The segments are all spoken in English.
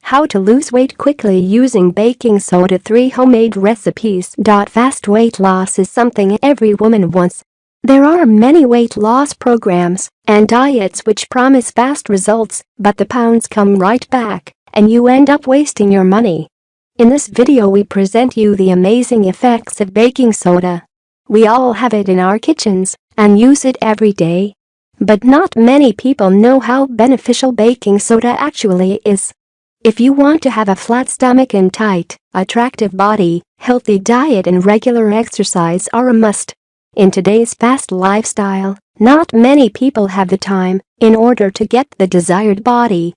How to lose weight quickly using baking soda. 3 homemade recipes. Fast weight loss is something every woman wants. There are many weight loss programs and diets which promise fast results, but the pounds come right back, and you end up wasting your money. In this video we present you the amazing effects of baking soda. We all have it in our kitchens and use it every day. But not many people know how beneficial baking soda actually is. If you want to have a flat stomach and tight, attractive body, healthy diet and regular exercise are a must. In today's fast lifestyle, not many people have the time in order to get the desired body.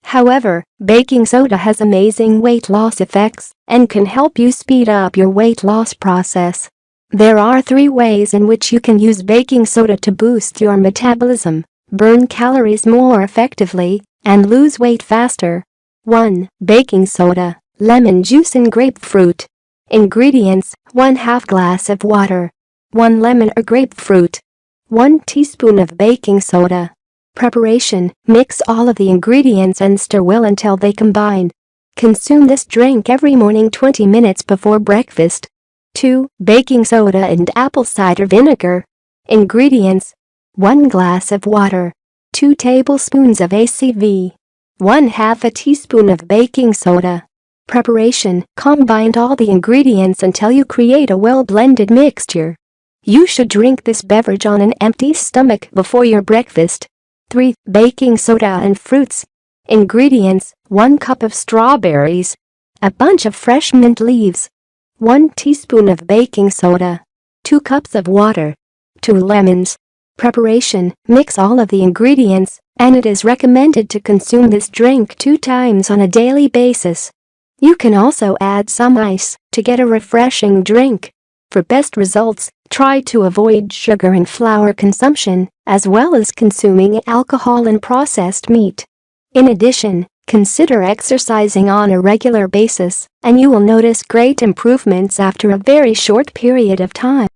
However, baking soda has amazing weight loss effects and can help you speed up your weight loss process. There are 3 ways in which you can use baking soda to boost your metabolism, burn calories more effectively, and lose weight faster. 1. Baking soda, lemon juice and grapefruit. Ingredients: 1/2 glass of water, 1 lemon or grapefruit, 1 teaspoon of baking soda. Preparation: mix all of the ingredients and stir well until they combine. Consume this drink every morning 20 minutes before breakfast. 2. Baking soda and apple cider vinegar. Ingredients: 1 glass of water, 2 tablespoons of ACV, 1/2 a teaspoon of baking soda. Preparation: combine all the ingredients until you create a well-blended mixture. You should drink this beverage on an empty stomach before your breakfast. 3. Baking soda and fruits. Ingredients: 1 cup of strawberries, a bunch of fresh mint leaves, 1 teaspoon of baking soda, 2 cups of water, 2 lemons. Preparation: mix all of the ingredients, and it is recommended to consume this drink 2 times on a daily basis. You can also add some ice to get a refreshing drink. For best results, try to avoid sugar and flour consumption, as well as consuming alcohol and processed meat. In addition, consider exercising on a regular basis, and you will notice great improvements after a very short period of time.